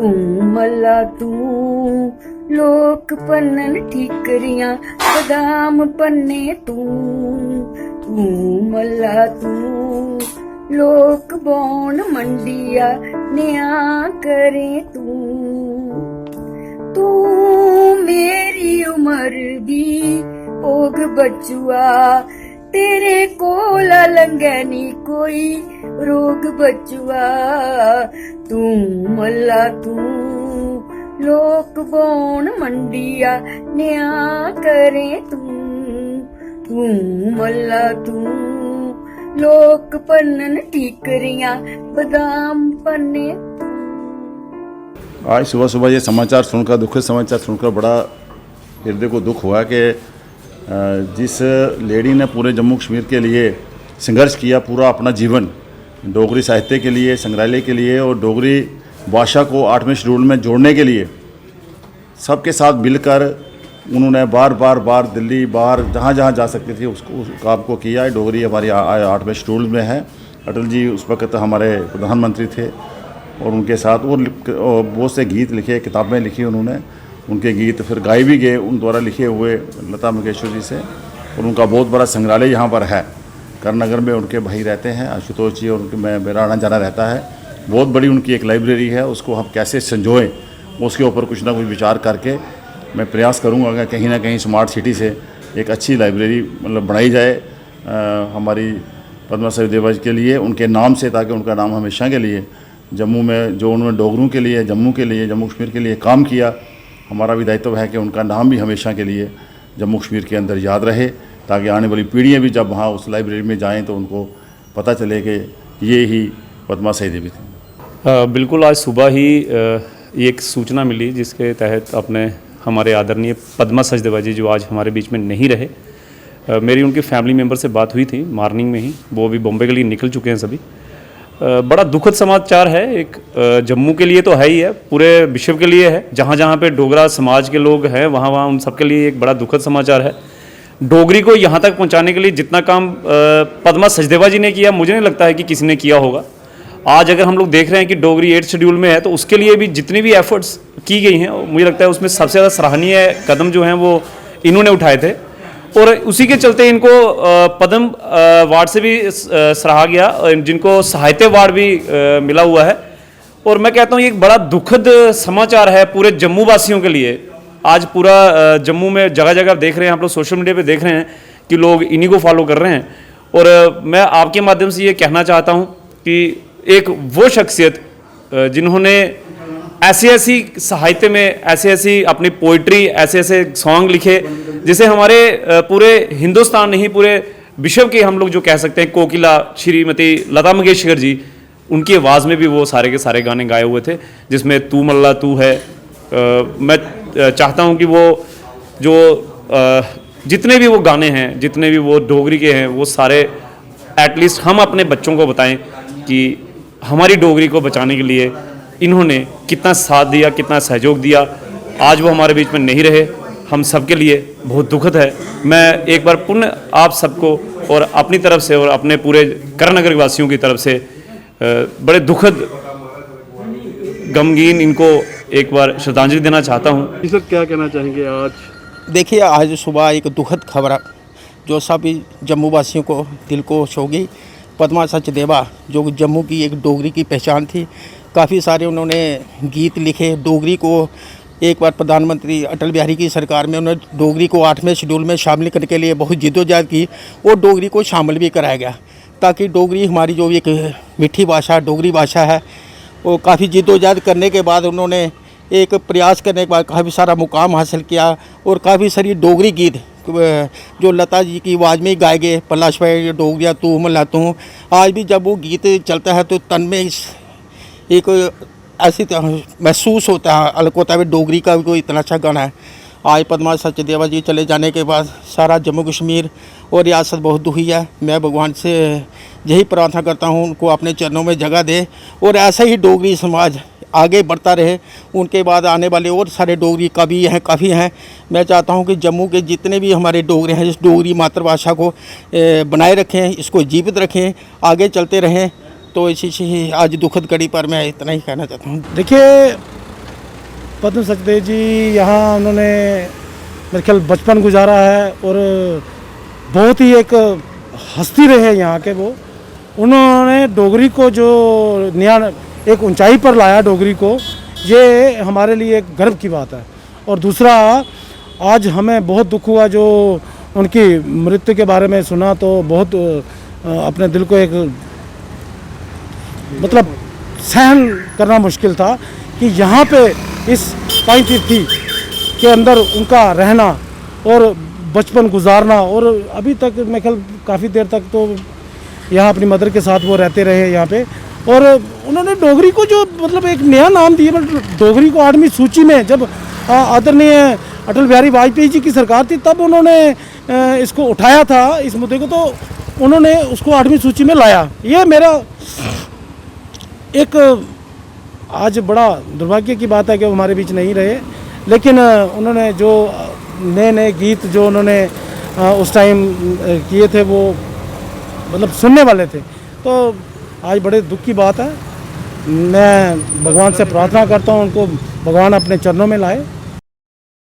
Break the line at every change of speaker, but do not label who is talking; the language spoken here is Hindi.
तू मल्ला तू लोक पन्नन ठीकरियां बदाम पन्ने तू मल्ला तू लोक बौन मंडिया न्या करे तू मेरी उम्र दी ओग बचुआ तेरे कोल लंघे नी कोई रोग बचुआ तू मल्ला तू लोक बौन मंडिया न्या करे तू मल्ला तू लोक पन्नन ठीकरियां बदाम पन्ने।
आज सुबह सुबह ये समाचार सुनकर, दुखद समाचार सुनकर बड़ा हृदय को दुख हुआ कि जिस लेडी ने पूरे जम्मू कश्मीर के लिए संघर्ष किया, पूरा अपना जीवन डोगरी साहित्य के लिए, संग्रहालय के लिए और डोगरी भाषा को 8वें शेड्यूल में जोड़ने के लिए सबके साथ मिलकर उन्होंने बार दिल्ली बाहर जहाँ जा सकती थी उसको उस काम को किया। डोगरी हमारी 8वें शेड्यूल में है। अटल जी उस वक्त हमारे प्रधानमंत्री थे और उनके साथ वो बहुत से गीत लिखे, किताबें लिखी उन्होंने। उनके गीत फिर गाए भी गए उन द्वारा लिखे हुए लता मंगेशकर जी से। और उनका बहुत बड़ा संग्रहालय यहाँ पर है। करनगर में उनके भाई रहते हैं आशुतोष जी, और उनके मेरा आना जाना रहता है। बहुत बड़ी उनकी एक लाइब्रेरी है, उसको हम कैसे संजोएं उसके ऊपर कुछ ना कुछ विचार करके मैं प्रयास करूँगा कि कहीं ना कहीं स्मार्ट सिटी से एक अच्छी लाइब्रेरी मतलब बनाई जाए हमारी पद्मा सचदेवा जी के लिए, उनके नाम से, ताकि उनका नाम हमेशा के लिए जम्मू में, जो उन्होंने डोगरों के लिए, जम्मू के लिए, जम्मू कश्मीर के लिए काम किया, हमारा भी दायित्व है कि उनका नाम भी हमेशा के लिए जम्मू कश्मीर के अंदर याद रहे, ताकि आने वाली पीढ़ियाँ भी जब वहाँ उस लाइब्रेरी में जाएँ तो उनको पता चले कि ये ही पद्मा सचदेवी थी।
बिल्कुल, आज सुबह ही एक सूचना मिली जिसके तहत अपने हमारे आदरणीय पद्मा सचदेवा जी जो आज हमारे बीच में नहीं रहे, मेरी उनकी फैमिली मेम्बर से बात हुई थी मॉर्निंग में ही। वो अभी बॉम्बे के लिए निकल चुके हैं सभी। बड़ा दुखद समाचार है। एक जम्मू के लिए तो है ही है, पूरे विश्व के लिए है। जहाँ जहाँ पे डोगरा समाज के लोग हैं वहाँ वहाँ उन सब के लिए एक बड़ा दुखद समाचार है। डोगरी को यहाँ तक पहुँचाने के लिए जितना काम पद्मा सचदेवा जी ने किया, मुझे नहीं लगता है कि किसी ने किया होगा। आज अगर हम लोग देख रहे हैं कि डोगरी 8th शेड्यूल में है, तो उसके लिए भी जितनी भी एफर्ट्स की गई हैं, मुझे लगता है उसमें सबसे ज़्यादा सराहनीय कदम जो हैं वो इन्होंने उठाए थे। और उसी के चलते इनको पद्म अवार्ड से भी सराहा गया, जिनको साहित्य अवार्ड भी मिला हुआ है। और मैं कहता हूँ ये एक बड़ा दुखद समाचार है पूरे जम्मू वासियों के लिए। आज पूरा जम्मू में जगह जगह देख रहे हैं, आप लोग सोशल मीडिया पे देख रहे हैं कि लोग इन्हीं को फॉलो कर रहे हैं। और मैं आपके माध्यम से ये कहना चाहता हूँ कि एक वो शख्सियत जिन्होंने ऐसी साहित्य में ऐसी अपनी पोइट्री, ऐसे सॉन्ग लिखे जिसे हमारे पूरे हिंदुस्तान नहीं पूरे विश्व के हम लोग जो कह सकते हैं कोकिला श्रीमती लता मंगेशकर जी, उनकी आवाज़ में भी वो सारे के सारे गाने गाए हुए थे, जिसमें तू मल्ला तू है। मैं चाहता हूँ कि वो जो जितने भी वो गाने हैं, जितने भी वो डोगरी के हैं, वो सारे एटलीस्ट हम अपने बच्चों को बताएं कि हमारी डोगरी को बचाने के लिए इन्होंने कितना साथ दिया, कितना सहयोग दिया। आज वो हमारे बीच में नहीं रहे, हम सब के लिए बहुत दुखद है। मैं एक बार पुनः आप सबको और अपनी तरफ से और अपने पूरे करनगर वासियों की तरफ से बड़े दुखद गमगीन इनको एक बार श्रद्धांजलि देना चाहता हूँ।
सर क्या कहना चाहेंगे आज?
देखिए, आज सुबह एक दुखद खबर जो सभी जम्मू वासियों को दिल को छोगी। पद्मा सचदेवा जो जम्मू की एक डोगरी की पहचान थी, काफ़ी सारे उन्होंने गीत लिखे। डोगरी को एक बार प्रधानमंत्री अटल बिहारी की सरकार में उन्होंने डोगरी को 8वें शेड्यूल में शामिल करने के लिए बहुत जिद्दोजहद की और डोगरी को शामिल भी कराया गया, ताकि डोगरी हमारी जो एक मीठी भाषा डोगरी भाषा है, वो काफ़ी जिद्दोजहद करने के बाद उन्होंने एक प्रयास करने के बाद काफ़ी सारा मुकाम हासिल किया। और काफ़ी सारी डोगरी गीत जो लता जी की आवाज़ में ही गाए गए, पलाश भाई डोगरिया तू मल्ला तू, आज भी जब वो गीत चलता है तो तन में एक ऐसी महसूस होता है, अलग होता है डोगरी का भी कोई इतना अच्छा गाना है। आज पद्मा सचदेवा जी चले जाने के बाद सारा जम्मू कश्मीर और रियासत बहुत दुखी है। मैं भगवान से यही प्रार्थना करता हूँ उनको अपने चरणों में जगह दे और ऐसा ही डोगरी समाज आगे बढ़ता रहे। उनके बाद आने वाले और सारे डोगरी कवि हैं, काफ़ी हैं। मैं चाहता हूं कि जम्मू के जितने भी हमारे डोगरे हैं, इस डोगरी मातृभाषा को बनाए रखें, इसको जीवित रखें, आगे चलते रहें। तो इसी से आज दुखद घड़ी पर मैं इतना ही कहना चाहता हूं।
देखिए, पद्म सचदेव जी यहाँ उन्होंने मेरे ख्याल बचपन गुजारा है और बहुत ही एक हस्ती रहे यहाँ के वो। उन्होंने डोगरी को जो नया एक ऊंचाई पर लाया डोगरी को, ये हमारे लिए एक गर्व की बात है। और दूसरा, आज हमें बहुत दुख हुआ जो उनकी मृत्यु के बारे में सुना, तो बहुत अपने दिल को एक मतलब सहन करना मुश्किल था कि यहाँ पे इस पाईतीर्थी के अंदर उनका रहना और बचपन गुजारना, और अभी तक मैं ख्याल काफ़ी देर तक तो यहाँ अपनी मदर के साथ वो रहते रहे यहाँ पे। और उन्होंने डोगरी को जो मतलब एक नया नाम दिया, मतलब डोगरी को 8वीं सूची में, जब आदरणीय अटल बिहारी वाजपेयी जी की सरकार थी तब उन्होंने इसको उठाया था, इस मुद्दे को, तो उन्होंने उसको 8वीं सूची में लाया। ये मेरा एक आज बड़ा दुर्भाग्य की बात है कि वो हमारे बीच नहीं रहे, लेकिन उन्होंने जो नए नए गीत जो उन्होंने उस टाइम किए थे वो मतलब सुनने वाले थे। तो आज बड़े दुख की बात है। मैं भगवान से प्रार्थना करता हूँ उनको भगवान अपने चरणों में लाए।